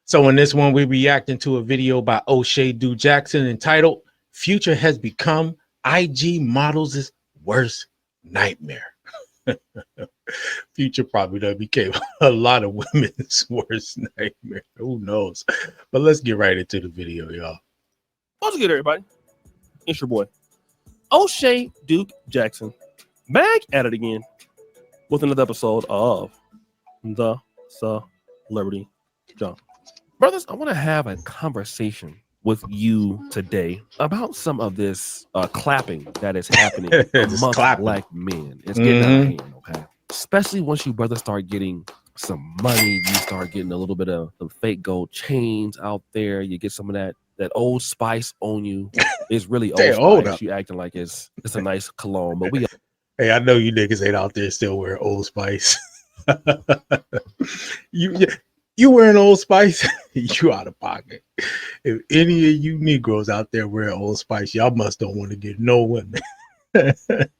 So in this one, we're reacting to a video by O'Shea Du Jackson entitled "Future Has Become IG Models' Worst Nightmare." Future probably done became a lot of women's worst nightmare. Who knows? But let's get right into the video, y'all. What's good, everybody? It's your boy, O'Shea Duke Jackson, back at it again with another episode of The Celebrity Jump. Brothers, I want to have a conversation with you today about some of this clapping that is happening amongst black men. It's getting out of hand, okay? Especially once you brothers start getting some money, you start getting a little bit of some fake gold chains out there. You get some of that Old Spice on you. It's really Old Spice. You acting like it's a nice cologne, but we. Hey, I know you niggas ain't out there still wearing Old Spice. You wearing Old Spice? You out of pocket. If any of you Negroes out there wearing Old Spice, y'all must don't want to get no women.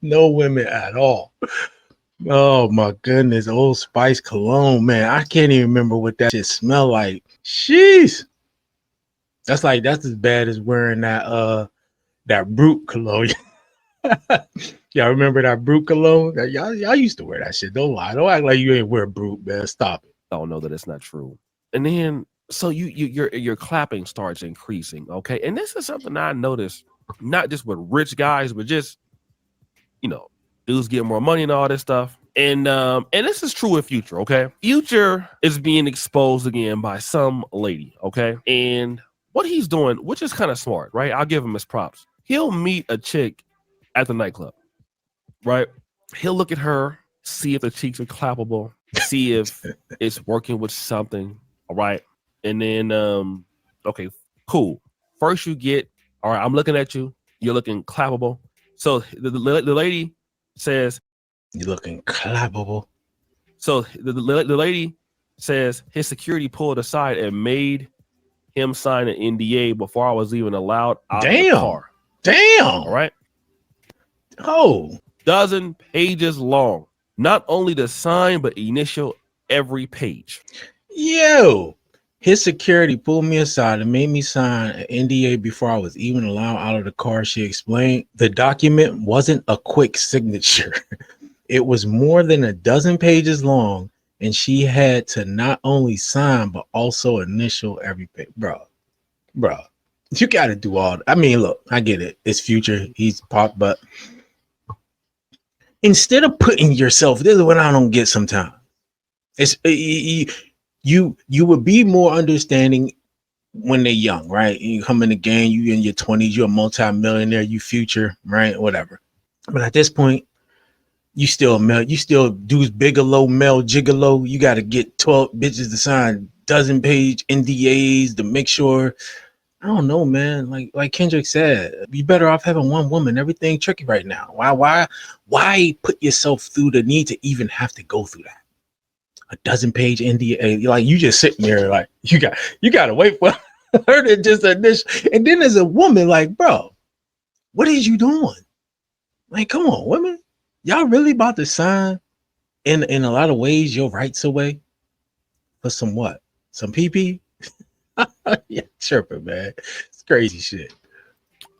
No women at all. Oh my goodness, Old Spice cologne, man. I can't even remember what that shit smell like. Jeez. That's as bad as wearing that Brute cologne. Y'all remember that Brute cologne? Y'all used to wear that shit. Don't lie. Don't act like you ain't wear Brute, man. Stop it. I don't know that it's not true. And then so your clapping starts increasing, okay? And this is something I noticed, not just with rich guys, but just dudes getting more money and all this stuff. And this is true with Future, okay? Future is being exposed again by some lady, okay? And what he's doing, which is kind of smart, right? I'll give him his props. He'll meet a chick at the nightclub, right? He'll look at her, see if the cheeks are clappable, see if it's working with something, all right? And then, okay, cool. First you get, all right, I'm looking at you. You're looking clappable. So the lady says, "You're looking clappable." So the lady says his security pulled aside and made him sign an NDA before I was even allowed out of the car. Damn. All right. Oh. Dozen pages long. Not only the sign, but initial every page. Yo. His security pulled me aside and made me sign an NDA before I was even allowed out of the car. She explained the document wasn't a quick signature. It was more than a dozen pages long, and she had to not only sign, but also initial every page. Bro, you got to do all. I mean, look, I get it. It's Future. He's pop, but instead of putting yourself, this is what I don't get sometimes. It's you would be more understanding when they're young, right? You come in the game, you in your 20s, you're a multi-millionaire, you Future, right? Whatever. But at this point, you still do Bigelow, Mel Gigolo. You got to get 12 bitches to sign dozen page NDAs to make sure. I don't know, man. Like Kendrick said, you better off having one woman. Everything tricky right now. Why put yourself through the need to even have to go through that? A dozen page NDA, like you just sitting there, like you got to wait for her to just initial. And then as a woman, like, bro, what is you doing? Like, come on, women, y'all really about to sign in a lot of ways your rights away for some what? Some PP? Yeah, chirping, man. It's crazy shit.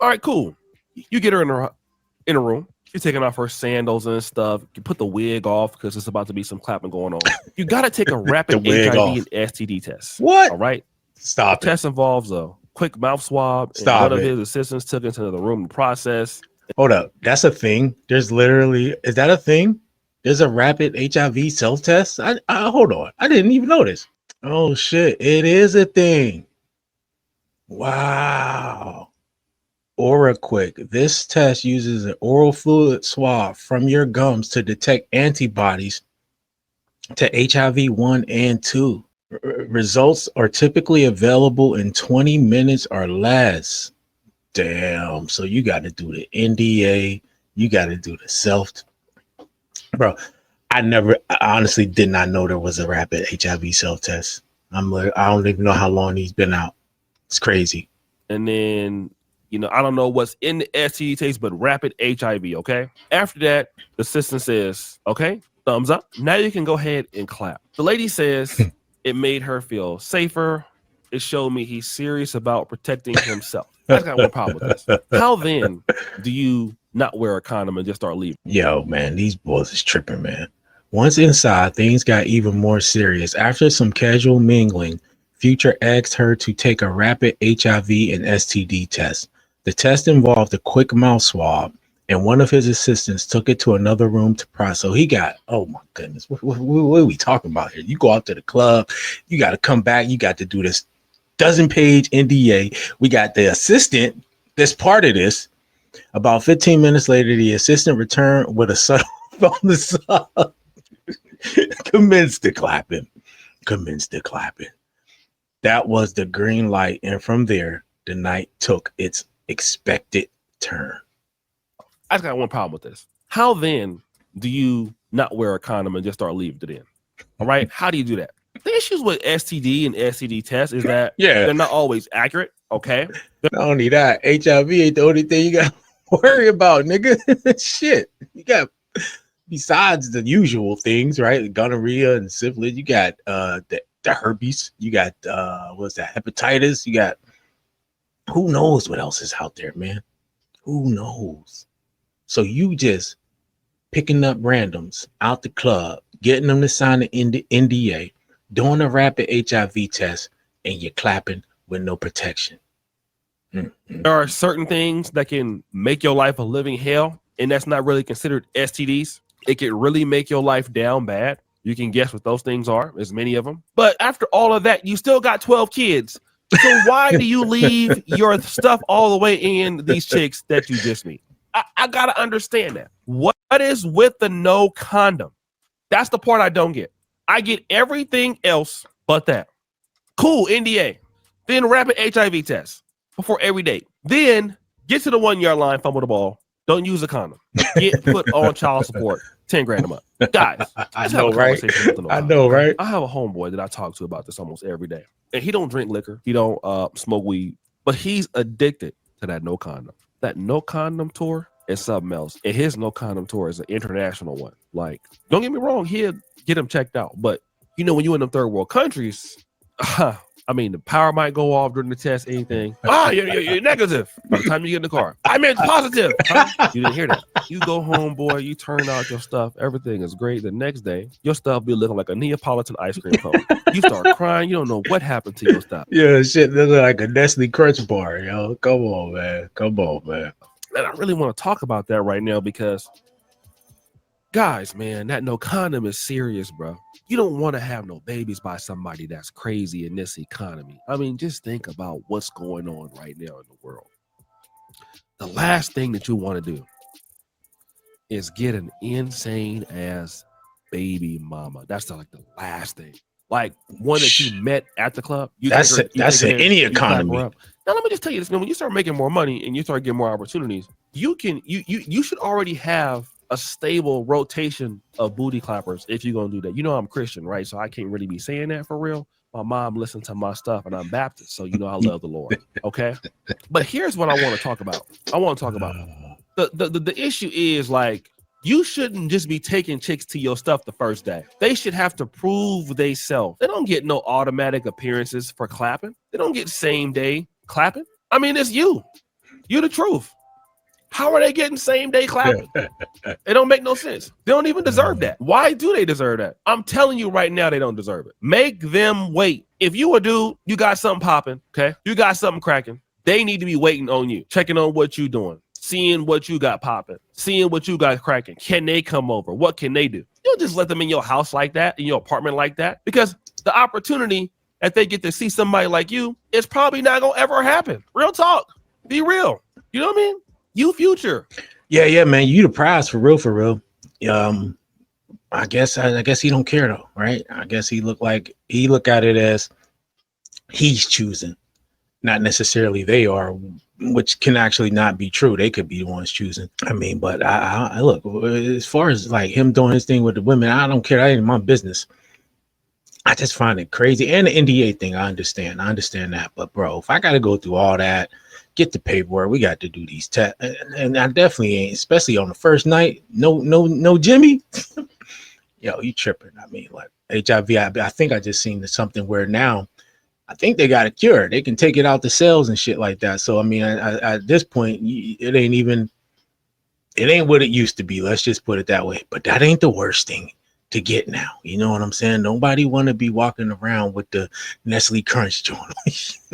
All right, cool. You get her in a room. She's taking off her sandals and stuff. You put the wig off because it's about to be some clapping going on. You got to take a rapid HIV and STD test. What? All right. Stop the test involves a quick mouth swab. Stop and one of his assistants took into the room to process. Hold up. That's a thing. Is that a thing? There's a rapid HIV self-test? I hold on. I didn't even notice. Oh shit. It is a thing. Wow. OraQuick. This test uses an oral fluid swab from your gums to detect antibodies to HIV 1 and 2. Results are typically available in 20 minutes or less. Damn. So you got to do the NDA. You got to do the self. Bro, I honestly did not know there was a rapid HIV self-test. I don't even know how long he's been out. It's crazy. And then, I don't know what's in the STD test, but rapid HIV, okay? After that, the assistant says, okay, thumbs up. Now you can go ahead and clap. The lady says it made her feel safer it showed me he's serious about protecting himself. I got one problem with this. How then do you not wear a condom and just start leaving? Yo, man, these boys is tripping, man. Once inside, things got even more serious. After some casual mingling, Future asked her to take a rapid HIV and STD test. The test involved a quick mouth swab, and one of his assistants took it to another room to process. So he got, oh my goodness, what are we talking about here? You go out to the club, you got to come back, you got to do this dozen-page NDA. We got the assistant that's part of this. About 15 minutes later, the assistant returned with a subtle on the side. Commenced the clapping. That was the green light, and from there, the night took its expected turn. I just got one problem with this. How then do you not wear a condom and just start leaving it in? All right. How do you do that? The issues with STD and STD tests is that they're not always accurate. Okay. Not only that, HIV ain't the only thing you got to worry about, nigga. Shit. You got, besides the usual things, right? Gonorrhea and syphilis, you got the herpes, you got what's that, hepatitis, you got who knows what else is out there, man. Who knows? So you just picking up randoms out the club, getting them to sign an NDA, doing a rapid HIV test, and you're clapping with no protection. Mm-hmm. There are certain things that can make your life a living hell, and that's not really considered STDs. It can really make your life down bad. You can guess what those things are. There's many of them. But after all of that, you still got 12 kids. So why do you leave your stuff all the way in these chicks that you just meet? I got to understand that. What is with the no condom? That's the part I don't get. I get everything else but that. Cool, NDA. Then rapid HIV test before every date. Then get to the 1 yard line, fumble the ball. Don't use a condom. Get put on child support, 10 grand a month. Guys, I know, right? I know, right? I have a homeboy that I talk to about this almost every day. And he don't drink liquor. He don't smoke weed. But he's addicted to that no condom. That no condom tour is something else. And his no condom tour is an international one. Like, don't get me wrong, he'll get him checked out. But, you know, when you're in them third world countries, I mean, the power might go off during the test, anything. You're negative by the time you get in the car. I meant positive. Huh? You didn't hear that. You go home, boy, you turn out your stuff. Everything is great. The next day, your stuff be looking like a Neapolitan ice cream cone. You start crying. You don't know what happened to your stuff. Yeah, shit looking like a Nestle Crunch bar, yo. Come on, man. And I really want to talk about that right now because, guys, man, that no condom is serious, bro. You don't want to have no babies by somebody that's crazy in this economy. I mean, just think about what's going on right now in the world. The last thing that you want to do is get an insane ass baby mama. That's like the last thing. Like one that you met at the club. That's in any economy. Now let me just tell you this, man. When you start making more money and you start getting more opportunities, you should already have a stable rotation of booty clappers if you're gonna do that. You know I'm Christian, right? So I can't really be saying that for real. My mom listened to my stuff and I'm Baptist, so you know I love the Lord. Okay. But here's what I want to talk about. The issue is like you shouldn't just be taking chicks to your stuff the first day. They should have to prove they self. They don't get no automatic appearances for clapping. They don't get same day clapping. I mean, it's you. You're the truth. How are they getting same day clapping? It don't make no sense. They don't even deserve that. Why do they deserve that? I'm telling you right now, they don't deserve it. Make them wait. If you a dude, you got something popping, okay? You got something cracking. They need to be waiting on you, checking on what you doing, seeing what you got popping, seeing what you got cracking. Can they come over? What can they do? You don't just let them in your house like that, in your apartment like that, because the opportunity that they get to see somebody like you is probably not gonna ever happen. Real talk. Be real. You know what I mean? You Future. Yeah, man. You the prize for real. I guess he don't care though, right? I guess he look at it as he's choosing, not necessarily they are, which can actually not be true. They could be the ones choosing. I mean, but I look, as far as like him doing his thing with the women, I don't care. That ain't my business. I just find it crazy. And the NDA thing, I understand that. But bro, if I got to go through all that, get the paperwork, we got to do these tests, and I definitely ain't, especially on the first night. No, Jimmy. Yo, you tripping? I mean, like HIV. I think I just seen something where now I think they got a cure. They can take it out the cells and shit like that. So I mean, at this point, it ain't even. It ain't what it used to be. Let's just put it that way. But that ain't the worst thing to get now. You know what I'm saying? Nobody want to be walking around with the Nestle Crunch joint.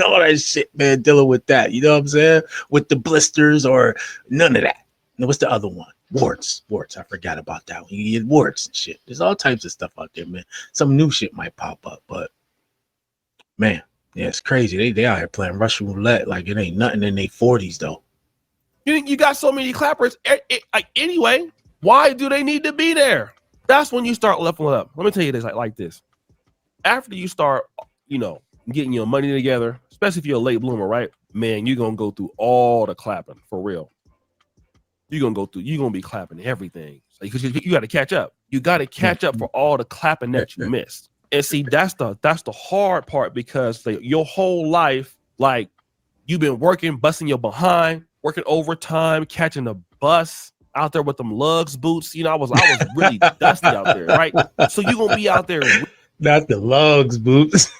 All that shit, man, dealing with that. You know what I'm saying? With the blisters or none of that. And what's the other one? Warts. I forgot about that one. You get warts and shit. There's all types of stuff out there, man. Some new shit might pop up, but man, yeah, it's crazy. They out here playing Russian roulette like it ain't nothing in their 40s though. You got so many clappers. Like anyway, why do they need to be there? That's when you start leveling up. Let me tell you this like this. After you start, getting your money together, especially if you're a late bloomer, right? Man, you're going to go through all the clapping for real. You're going to be clapping everything because you got to catch up. You got to catch up for all the clapping that you missed. And see, that's the hard part because your whole life, like you've been working, busting your behind, working overtime, catching a bus out there with them lugs boots. I was really dusty out there, right? So you're gonna be out there. Not the lugs boots.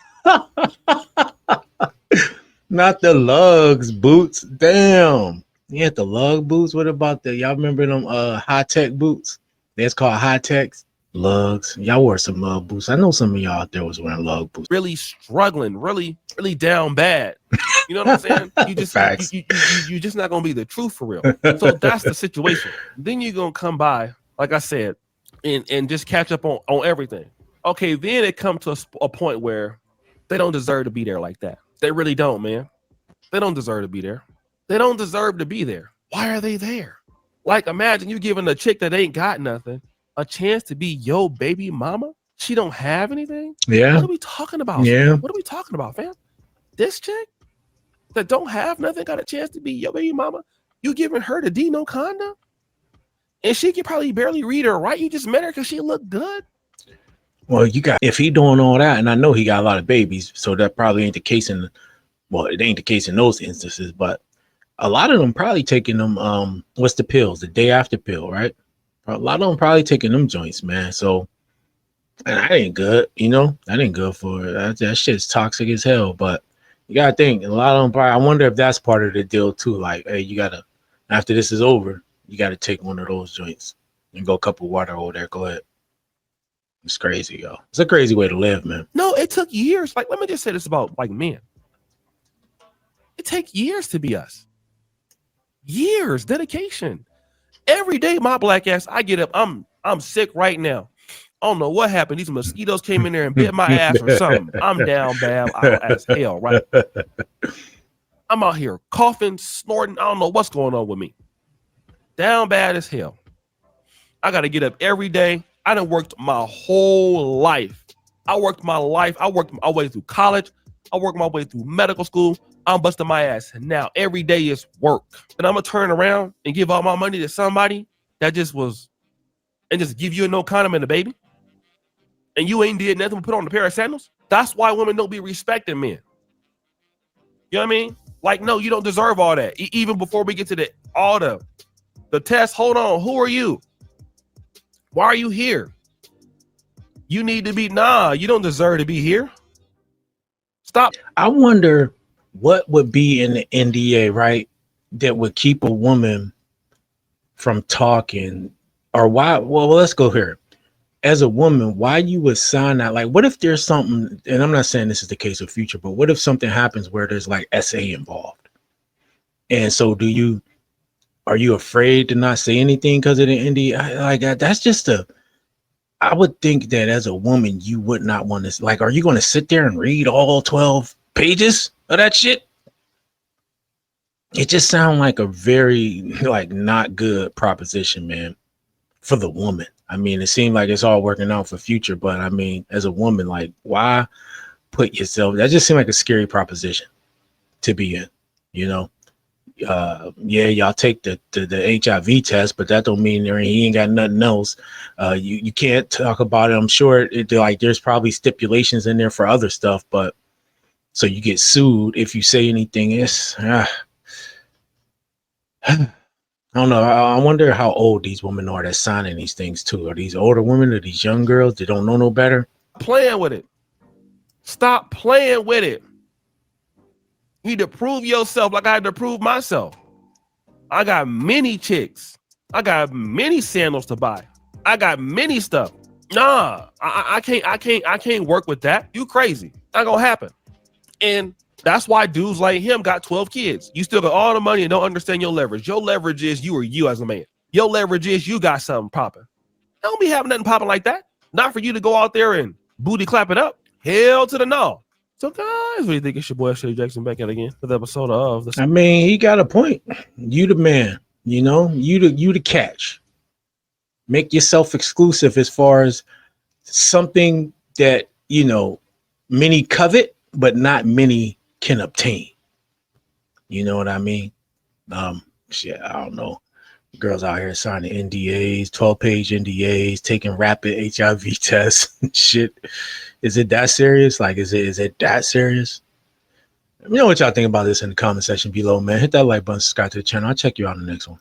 Not the lugs boots. Damn. You had the lug boots. What about y'all remember them high-tech boots? That's called high-techs. Lugs. Y'all wore some lug boots. I know some of y'all out there was wearing lug boots. Really struggling, really down bad. You know what I'm saying? You just you just not gonna be the truth for real. So that's the situation. Then you're gonna come by, like I said, and just catch up on everything. Okay, then it comes to a point where they don't deserve to be there like that. They really don't, man. They don't deserve to be there. They don't deserve to be there. Why are they there? Like imagine you giving a chick that ain't got nothing a chance to be your baby mama. She don't have anything. Yeah. What are we talking about? Yeah. What are we talking about, fam? This chick that don't have nothing got a chance to be your baby mama. You giving her the D no condom, and she can probably barely read or write. You just met her because she looked good. Well, if he doing all that, and I know he got a lot of babies, so that probably ain't the case it ain't the case in those instances, but a lot of them probably taking them what's the pills, the day after pill, right? A lot of them probably taking them joints, man. So and that ain't good, that ain't good for that shit's toxic as hell. But you gotta think a lot of them probably, I wonder if that's part of the deal too. Like, hey, you gotta, after this is over, you gotta take one of those joints and go a cup of water over there. Go ahead. It's crazy, yo. It's a crazy way to live, man. No, it took years. Like, let me just say this about like men. It takes years to be us. Years, dedication. Every day, my black ass, I get up. I'm sick right now. I don't know what happened. These mosquitoes came in there and bit my ass or something. I'm down bad as hell, right? I'm out here coughing, snorting. I don't know what's going on with me. Down bad as hell. I got to get up every day. I done worked my whole life. I worked my way through college. I worked my way through medical school. I'm busting my ass. Now every day is work. And I'm going to turn around and give all my money to somebody that just give you a no condom and a baby. And you ain't did nothing but put on a pair of sandals. That's why women don't be respecting men. You know what I mean? Like, no, you don't deserve all that. Even before we get to the test, hold on. Who are you? Why are you here? You need to be, you don't deserve to be here. Stop. I wonder what would be in the NDA, right? That would keep a woman from talking, or why? Well, let's go here. As a woman, why you would sign that? Like, what if there's something, and I'm not saying this is the case of Future, but what if something happens where there's like SA involved? And so are you afraid to not say anything because of the NDA? Like that's just I would think that as a woman, you would not want to, like, are you going to sit there and read all 12 pages of that shit? It just sounds like a very, like, not good proposition, man, for the woman. I mean, it seemed like it's all working out for Future, but I mean, as a woman, like, why put yourself, that just seemed like a scary proposition to be in, yeah, y'all take the HIV test, but that don't mean he ain't got nothing else. You can't talk about it. I'm sure there's probably stipulations in there for other stuff, but so you get sued if you say anything. I don't know. I wonder how old these women are that's signing these things too. Are these older women or these young girls that don't know no better? Playing with it. Stop playing with it. You need to prove yourself like I had to prove myself. I got many chicks. I got many sandals to buy. I got many stuff. Nah, I can't work with that. You crazy. Not gonna happen. And that's why dudes like him got 12 kids. You still got all the money and don't understand your leverage. Your leverage is you are you as a man. Your leverage is you got something popping. Don't be having nothing popping like that. Not for you to go out there and booty clap it up. Hell to the no. So guys, what do you think? It's your boy Shay Jackson back at again for the episode of the. I mean, he got a point. You the man, you know, you the catch. Make yourself exclusive as far as something that, you know, many covet, but not many can obtain. You know what I mean? Shit, I don't know. Girls out here signing NDAs, 12-page NDAs, taking rapid HIV tests and shit. Is it that serious? Like, is it that serious? Let me know what y'all think about this in the comment section below, man. Hit that like button, subscribe to the channel. I'll check you out in the next one.